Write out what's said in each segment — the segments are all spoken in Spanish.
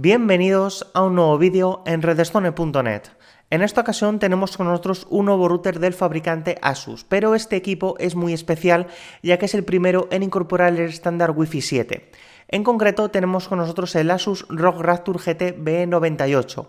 Bienvenidos a un nuevo vídeo en redstone.net. En esta ocasión tenemos con nosotros un nuevo router del fabricante Asus, pero este equipo es muy especial ya que es el primero en incorporar el estándar Wi-Fi 7. En concreto tenemos con nosotros el Asus ROG Rapture GT BE98,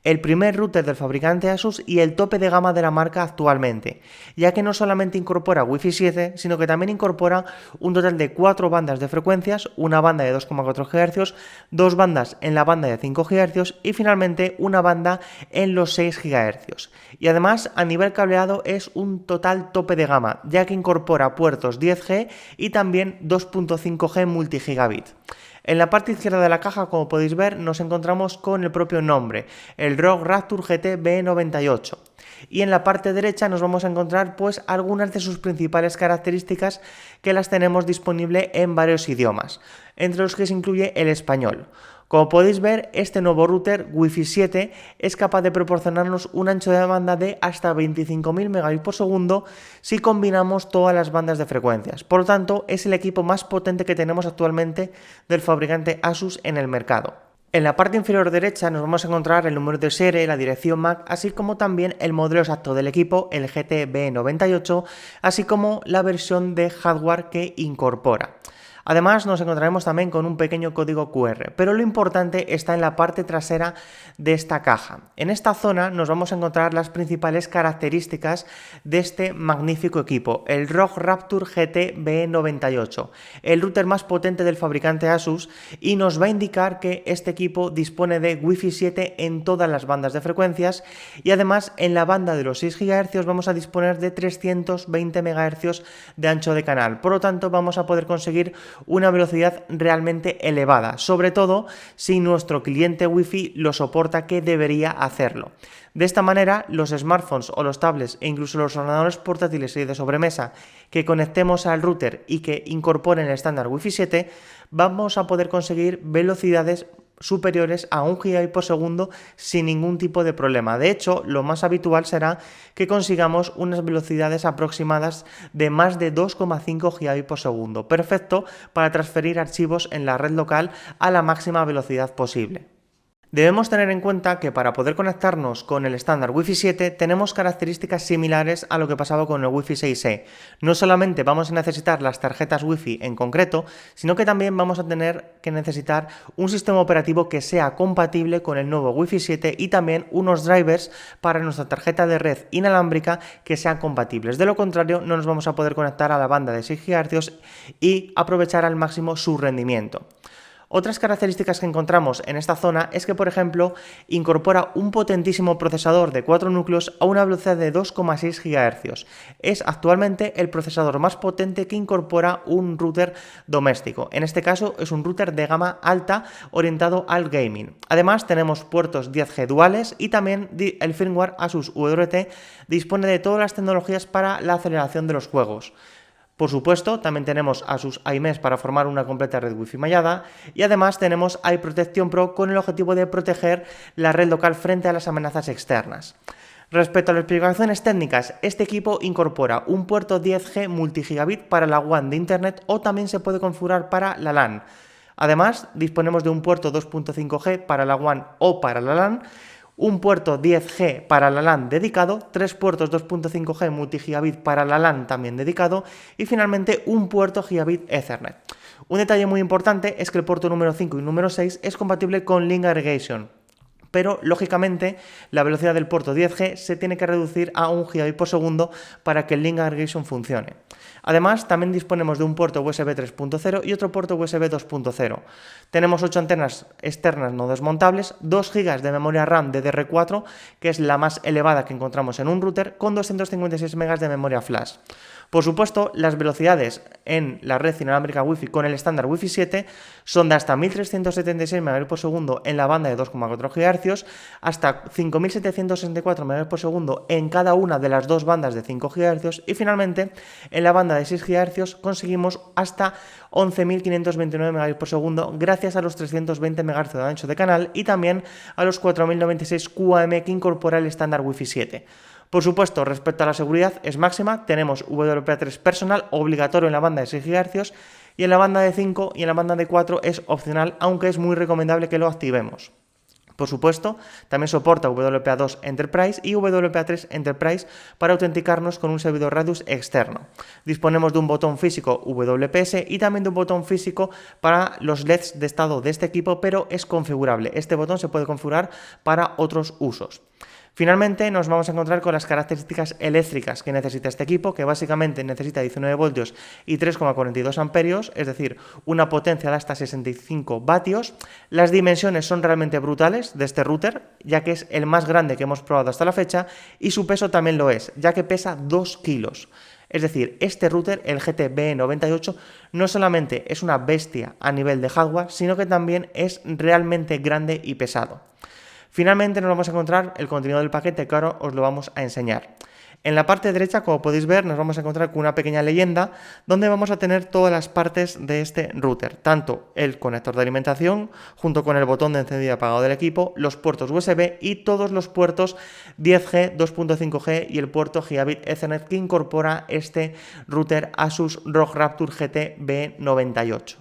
el primer router del fabricante Asus y el tope de gama de la marca actualmente, ya que no solamente incorpora Wi-Fi 7, sino que también incorpora un total de 4 bandas de frecuencias, una banda de 2,4 GHz, 2 bandas en la banda de 5 GHz y finalmente una banda en los 6 GHz. Y además a nivel cableado es un total tope de gama, ya que incorpora puertos 10G y también 2.5G multigigabit. En la parte izquierda de la caja, como podéis ver, nos encontramos con el propio nombre, el ROG Rapture GT BE98. Y en la parte derecha nos vamos a encontrar pues algunas de sus principales características que las tenemos disponible en varios idiomas, entre los que se incluye el español. Como podéis ver, este nuevo router Wi-Fi 7 es capaz de proporcionarnos un ancho de banda de hasta 25.000 megabits por segundo si combinamos todas las bandas de frecuencias. Por lo tanto, es el equipo más potente que tenemos actualmente del fabricante Asus en el mercado. En la parte inferior derecha nos vamos a encontrar el número de serie, la dirección MAC, así como también el modelo exacto del equipo, el GT BE98, así como la versión de hardware que incorpora. Además nos encontraremos también con un pequeño código QR, pero lo importante está en la parte trasera de esta caja. En esta zona nos vamos a encontrar las principales características de este magnífico equipo, el ROG Rapture GT BE98, el router más potente del fabricante Asus, y nos va a indicar que este equipo dispone de Wi-Fi 7 en todas las bandas de frecuencias y además en la banda de los 6 GHz vamos a disponer de 320 MHz de ancho de canal, por lo tanto vamos a poder conseguir una velocidad realmente elevada, sobre todo si nuestro cliente Wi-Fi lo soporta, que debería hacerlo. De esta manera, los smartphones o los tablets e incluso los ordenadores portátiles y de sobremesa que conectemos al router y que incorporen el estándar Wi-Fi 7, vamos a poder conseguir velocidades superiores a 1 GB por segundo sin ningún tipo de problema. De hecho, lo más habitual será que consigamos unas velocidades aproximadas de más de 2,5 GB por segundo, perfecto para transferir archivos en la red local a la máxima velocidad posible. Debemos tener en cuenta que para poder conectarnos con el estándar Wi-Fi 7 tenemos características similares a lo que pasaba con el Wi-Fi 6E. No solamente vamos a necesitar las tarjetas Wi-Fi en concreto, sino que también vamos a tener que necesitar un sistema operativo que sea compatible con el nuevo Wi-Fi 7 y también unos drivers para nuestra tarjeta de red inalámbrica que sean compatibles. De lo contrario, no nos vamos a poder conectar a la banda de 6 GHz y aprovechar al máximo su rendimiento. Otras características que encontramos en esta zona es que, por ejemplo, incorpora un potentísimo procesador de 4 núcleos a una velocidad de 2,6 GHz. Es actualmente el procesador más potente que incorpora un router doméstico. En este caso es un router de gama alta orientado al gaming. Además tenemos puertos 10G duales y también el firmware Asus UWT dispone de todas las tecnologías para la aceleración de los juegos. Por supuesto, también tenemos Asus iMesh para formar una completa red Wi-Fi mallada y además tenemos iProtection Pro con el objetivo de proteger la red local frente a las amenazas externas. Respecto a las especificaciones técnicas, este equipo incorpora un puerto 10G multigigabit para la WAN de Internet o también se puede configurar para la LAN. Además, disponemos de un puerto 2.5G para la WAN o para la LAN, un puerto 10G para la LAN dedicado, 3 puertos 2.5G multigigabit para la LAN también dedicado y finalmente un puerto gigabit Ethernet. Un detalle muy importante es que el puerto número 5 y número 6 es compatible con Link Aggregation, pero lógicamente la velocidad del puerto 10G se tiene que reducir a 1 GB por segundo para que el Link Aggregation funcione. Además, también disponemos de un puerto USB 3.0 y otro puerto USB 2.0. Tenemos 8 antenas externas no desmontables, 2 GB de memoria RAM DDR4, que es la más elevada que encontramos en un router, con 256 MB de memoria flash. Por supuesto, las velocidades en la red inalámbrica Wi-Fi con el estándar Wi-Fi 7 son de hasta 1376 Mbps por segundo en la banda de 2,4 GHz, hasta 5764 Mbps por segundo en cada una de las dos bandas de 5 GHz y finalmente en la banda de 6 GHz conseguimos hasta 11.529 Mbps por segundo gracias a los 320 MHz de ancho de canal y también a los 4096 QAM que incorpora el estándar Wi-Fi 7. Por supuesto, respecto a la seguridad es máxima, tenemos WPA3 personal obligatorio en la banda de 6 GHz y en la banda de 5 y en la banda de 4 es opcional, aunque es muy recomendable que lo activemos. Por supuesto, también soporta WPA2 Enterprise y WPA3 Enterprise para autenticarnos con un servidor Radius externo. Disponemos de un botón físico WPS y también de un botón físico para los LEDs de estado de este equipo, pero es configurable. Este botón se puede configurar para otros usos. Finalmente nos vamos a encontrar con las características eléctricas que necesita este equipo, que básicamente necesita 19 voltios y 3,42 amperios, es decir, una potencia de hasta 65 vatios. Las dimensiones son realmente brutales de este router, ya que es el más grande que hemos probado hasta la fecha, y su peso también lo es, ya que pesa 2 kilos. Es decir, este router, el GT-BE98, no solamente es una bestia a nivel de hardware, sino que también es realmente grande y pesado. Finalmente nos vamos a encontrar el contenido del paquete, que ahora os lo vamos a enseñar. En la parte derecha, como podéis ver, nos vamos a encontrar con una pequeña leyenda donde vamos a tener todas las partes de este router, tanto el conector de alimentación, junto con el botón de encendido y apagado del equipo, los puertos USB y todos los puertos 10G, 2.5G y el puerto Gigabit Ethernet que incorpora este router Asus ROG Rapture GT BE98.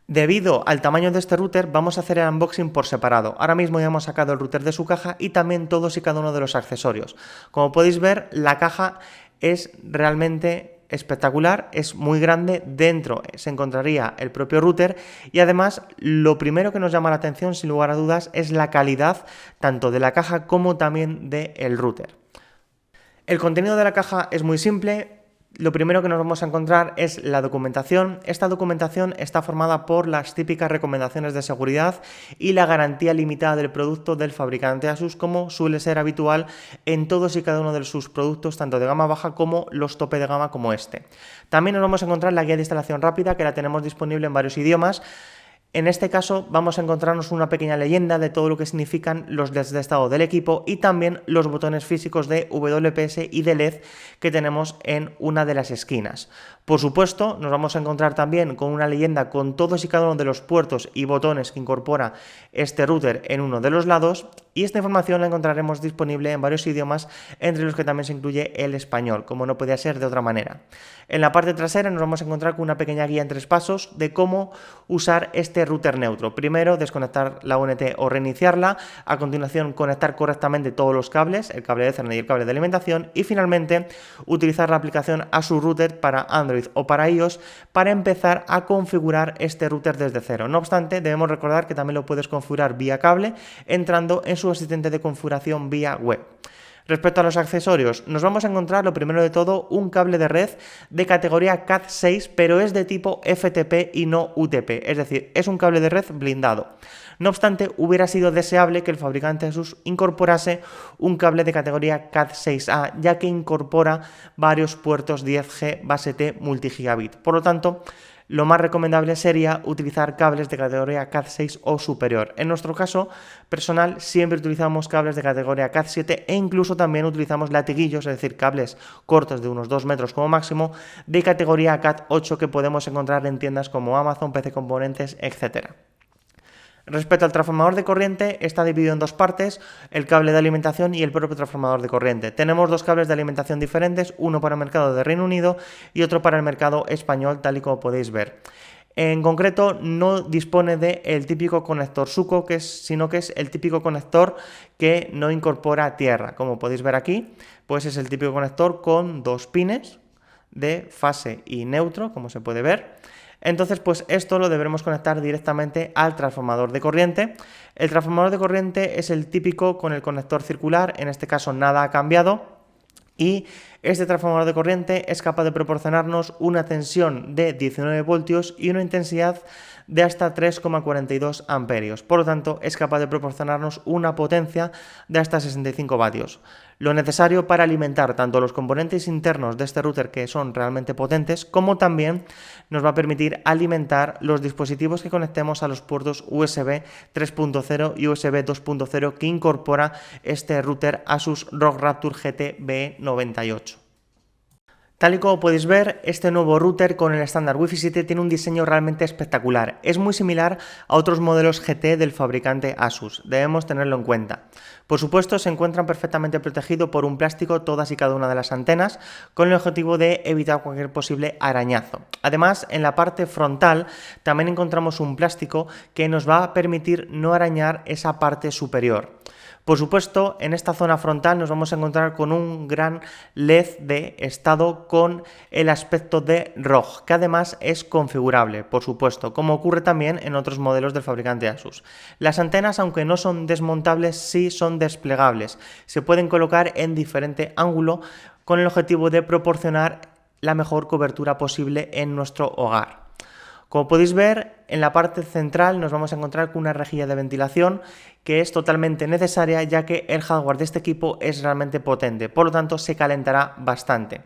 Debido al tamaño de este router vamos a hacer el unboxing por separado. Ahora mismo ya hemos sacado el router de su caja y también todos y cada uno de los accesorios. Como podéis ver, la caja es realmente espectacular, es muy grande. Dentro se encontraría el propio router y además lo primero que nos llama la atención sin lugar a dudas es la calidad tanto de la caja como también del router. El contenido de la caja es muy simple. Lo primero que nos vamos a encontrar es la documentación. Esta documentación está formada por las típicas recomendaciones de seguridad y la garantía limitada del producto del fabricante Asus, como suele ser habitual en todos y cada uno de sus productos, tanto de gama baja como los tope de gama como este. También nos vamos a encontrar la guía de instalación rápida, que la tenemos disponible en varios idiomas. En este caso vamos a encontrarnos una pequeña leyenda de todo lo que significan los LEDs de estado del equipo y también los botones físicos de WPS y de LED que tenemos en una de las esquinas. Por supuesto, nos vamos a encontrar también con una leyenda con todos y cada uno de los puertos y botones que incorpora este router en uno de los lados, y esta información la encontraremos disponible en varios idiomas, entre los que también se incluye el español, como no podía ser de otra manera. En la parte trasera nos vamos a encontrar con una pequeña guía en 3 pasos de cómo usar este router neutro. Primero, desconectar la UNT o reiniciarla. A continuación, conectar correctamente todos los cables, el cable de Ethernet y el cable de alimentación. Y finalmente, utilizar la aplicación Asus Router para Android o para iOS para empezar a configurar este router desde cero. No obstante, debemos recordar que también lo puedes configurar vía cable entrando en su asistente de configuración vía web. Respecto a los accesorios, nos vamos a encontrar, lo primero de todo, un cable de red de categoría Cat6, pero es de tipo FTP y no UTP, es decir, es un cable de red blindado. No obstante, hubiera sido deseable que el fabricante Asus incorporase un cable de categoría Cat6A, ya que incorpora varios puertos 10G base T multigigabit. Por lo tanto, lo más recomendable sería utilizar cables de categoría Cat6 o superior. En nuestro caso personal siempre utilizamos cables de categoría Cat7 e incluso también utilizamos latiguillos, es decir, cables cortos de unos 2 metros como máximo, de categoría Cat8 que podemos encontrar en tiendas como Amazon, PC Componentes, etc. Respecto al transformador de corriente, está dividido en 2 partes, el cable de alimentación y el propio transformador de corriente. Tenemos 2 cables de alimentación diferentes, uno para el mercado de Reino Unido y otro para el mercado español, tal y como podéis ver. En concreto, no dispone del típico conector SUCO, sino que es el típico conector que no incorpora tierra. Como podéis ver aquí, pues es el típico conector con 2 pines de fase y neutro, como se puede ver. Entonces, pues esto lo deberemos conectar directamente al transformador de corriente. El transformador de corriente es el típico con el conector circular, en este caso nada ha cambiado. Y este transformador de corriente es capaz de proporcionarnos una tensión de 19 voltios y una intensidad de hasta 3,42 amperios. Por lo tanto, es capaz de proporcionarnos una potencia de hasta 65 vatios. Lo necesario para alimentar tanto los componentes internos de este router, que son realmente potentes, como también nos va a permitir alimentar los dispositivos que conectemos a los puertos USB 3.0 y USB 2.0 que incorpora este router Asus ROG Rapture GT BE98. Tal y como podéis ver, este nuevo router con el estándar Wi-Fi 7 tiene un diseño realmente espectacular. Es muy similar a otros modelos GT del fabricante Asus, debemos tenerlo en cuenta. Por supuesto, se encuentran perfectamente protegidos por un plástico todas y cada una de las antenas, con el objetivo de evitar cualquier posible arañazo. Además, en la parte frontal también encontramos un plástico que nos va a permitir no arañar esa parte superior. Por supuesto, en esta zona frontal nos vamos a encontrar con un gran LED de estado con el aspecto de ROG, que además es configurable, por supuesto, como ocurre también en otros modelos del fabricante Asus. Las antenas, aunque no son desmontables, sí son desplegables. Se pueden colocar en diferente ángulo con el objetivo de proporcionar la mejor cobertura posible en nuestro hogar. Como podéis ver, en la parte central nos vamos a encontrar con una rejilla de ventilación que es totalmente necesaria, ya que el hardware de este equipo es realmente potente, por lo tanto se calentará bastante.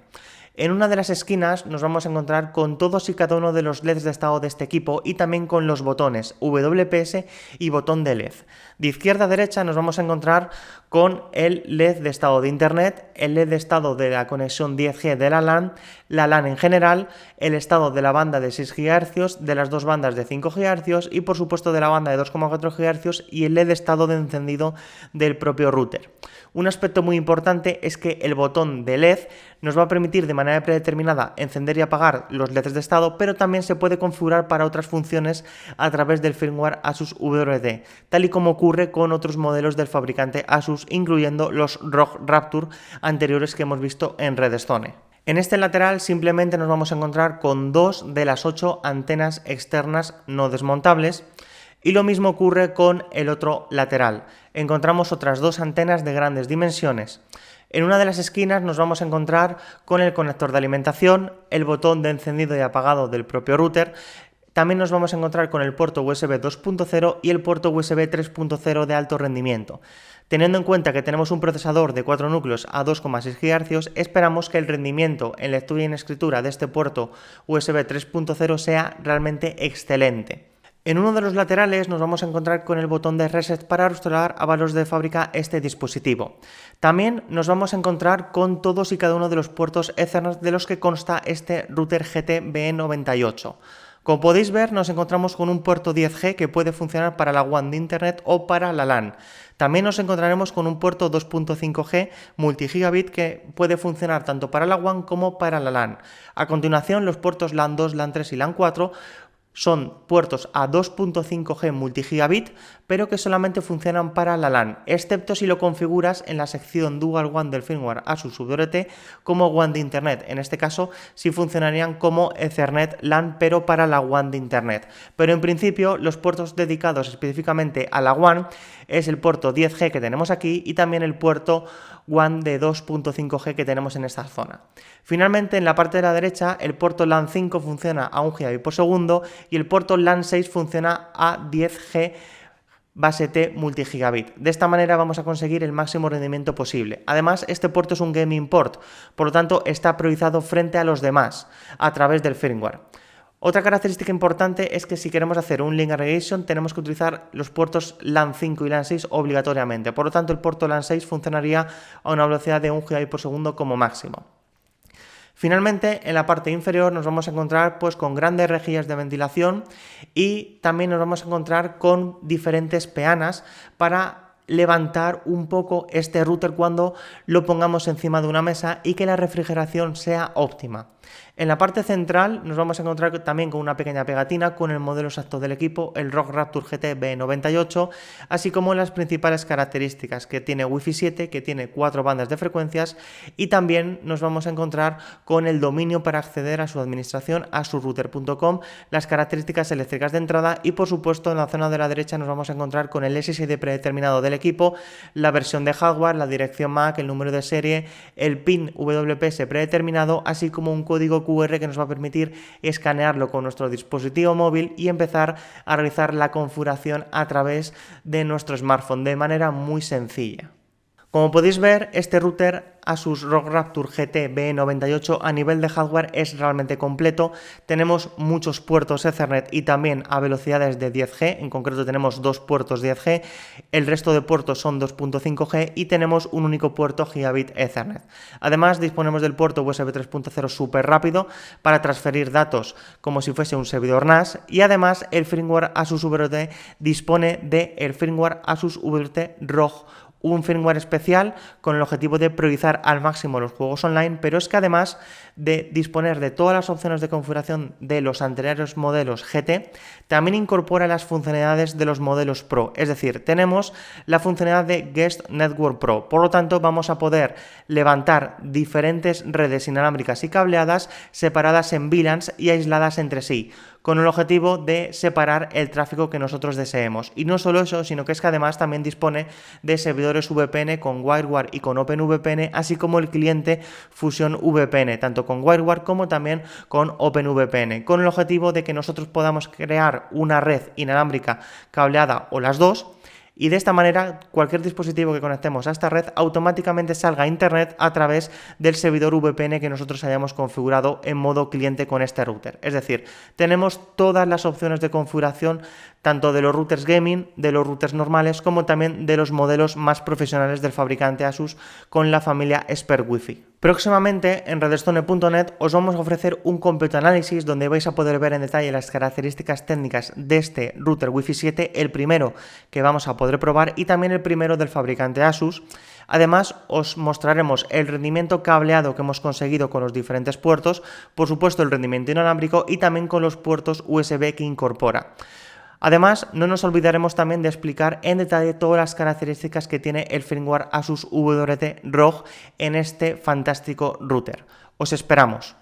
En una de las esquinas nos vamos a encontrar con todos y cada uno de los LEDs de estado de este equipo y también con los botones WPS y botón de LED. De izquierda a derecha nos vamos a encontrar con el LED de estado de Internet, el LED de estado de la conexión 10G de la LAN en general, el estado de la banda de 6 GHz, de las dos bandas de 5 GHz y por supuesto de la banda de 2,4 GHz y el LED de estado de encendido del propio router. Un aspecto muy importante es que el botón de LED nos va a permitir de manera predeterminada encender y apagar los LEDs de estado, pero también se puede configurar para otras funciones a través del firmware Asus WD, tal y como ocurre con otros modelos del fabricante Asus, incluyendo los ROG Rapture anteriores que hemos visto en Redstone. En este lateral simplemente nos vamos a encontrar con 2 de las 8 antenas externas no desmontables. Y lo mismo ocurre con el otro lateral. Encontramos otras 2 antenas de grandes dimensiones. En una de las esquinas nos vamos a encontrar con el conector de alimentación, el botón de encendido y apagado del propio router. También nos vamos a encontrar con el puerto USB 2.0 y el puerto USB 3.0 de alto rendimiento. Teniendo en cuenta que tenemos un procesador de 4 núcleos a 2,6 GHz, esperamos que el rendimiento en lectura y en escritura de este puerto USB 3.0 sea realmente excelente. En uno de los laterales nos vamos a encontrar con el botón de reset para restaurar a valores de fábrica este dispositivo. También nos vamos a encontrar con todos y cada uno de los puertos Ethernet de los que consta este router GT BE98. Como podéis ver, nos encontramos con un puerto 10G que puede funcionar para la WAN de Internet o para la LAN. También nos encontraremos con un puerto 2.5G multigigabit que puede funcionar tanto para la WAN como para la LAN. A continuación, los puertos LAN 2, LAN 3 y LAN 4 son puertos a 2.5G multigigabit, pero que solamente funcionan para la LAN, excepto si lo configuras en la sección Dual WAN del firmware Asus WRT como WAN de Internet. En este caso, sí funcionarían como Ethernet LAN, pero para la WAN de Internet. Pero en principio, los puertos dedicados específicamente a la WAN es el puerto 10G que tenemos aquí y también el puerto WAN de 2.5G que tenemos en esta zona. Finalmente, en la parte de la derecha, el puerto LAN 5 funciona a 1 GB por segundo y el puerto LAN 6 funciona a 10G base T multigigabit. De esta manera vamos a conseguir el máximo rendimiento posible. Además, este puerto es un gaming port, por lo tanto está priorizado frente a los demás a través del firmware. Otra característica importante es que si queremos hacer un link aggregation tenemos que utilizar los puertos LAN 5 y LAN 6 obligatoriamente. Por lo tanto, el puerto LAN 6 funcionaría a una velocidad de 1 GB por segundo como máximo. Finalmente, en la parte inferior nos vamos a encontrar con grandes rejillas de ventilación y también nos vamos a encontrar con diferentes peanas para levantar un poco este router cuando lo pongamos encima de una mesa y que la refrigeración sea óptima. En la parte central nos vamos a encontrar también con una pequeña pegatina con el modelo exacto del equipo, el ROG Rapture GT BE98, así como las principales características que tiene Wi-Fi 7, que tiene 4 bandas de frecuencias, y también nos vamos a encontrar con el dominio para acceder a su administración, asusrouter.com, las características eléctricas de entrada y por supuesto en la zona de la derecha nos vamos a encontrar con el SSID predeterminado del equipo, la versión de hardware, la dirección MAC, el número de serie, el PIN WPS predeterminado, así como un código QR que nos va a permitir escanearlo con nuestro dispositivo móvil y empezar a realizar la configuración a través de nuestro smartphone de manera muy sencilla. Como podéis ver, este router Asus ROG Rapture GT B98 a nivel de hardware es realmente completo. Tenemos muchos puertos Ethernet y también a velocidades de 10G, en concreto tenemos 2 puertos 10G, el resto de puertos son 2.5G y tenemos un único puerto Gigabit Ethernet. Además, disponemos del puerto USB 3.0 súper rápido para transferir datos como si fuese un servidor NAS, y además el firmware Asus VRT dispone del firmware Asus VRT ROG, un firmware especial con el objetivo de priorizar al máximo los juegos online, pero es que además de disponer de todas las opciones de configuración de los anteriores modelos GT, también incorpora las funcionalidades de los modelos Pro, es decir, tenemos la funcionalidad de Guest Network Pro, por lo tanto vamos a poder levantar diferentes redes inalámbricas y cableadas separadas en VLANs y aisladas entre sí, con el objetivo de separar el tráfico que nosotros deseemos. Y no solo eso, sino que es que además también dispone de servidores VPN con WireGuard y con OpenVPN, así como el cliente Fusion VPN, tanto con WireGuard como también con OpenVPN, con el objetivo de que nosotros podamos crear una red inalámbrica cableada o las dos, y de esta manera cualquier dispositivo que conectemos a esta red automáticamente salga a internet a través del servidor VPN que nosotros hayamos configurado en modo cliente con este router. Es decir, tenemos todas las opciones de configuración tanto de los routers gaming, de los routers normales, como también de los modelos más profesionales del fabricante Asus con la familia Expert Wi-Fi. Próximamente en redstone.net os vamos a ofrecer un completo análisis donde vais a poder ver en detalle las características técnicas de este router Wi-Fi 7, el primero que vamos a poder probar y también el primero del fabricante Asus. Además, os mostraremos el rendimiento cableado que hemos conseguido con los diferentes puertos, por supuesto el rendimiento inalámbrico y también con los puertos USB que incorpora. Además, no nos olvidaremos también de explicar en detalle todas las características que tiene el firmware Asus VRT ROG en este fantástico router. Os esperamos.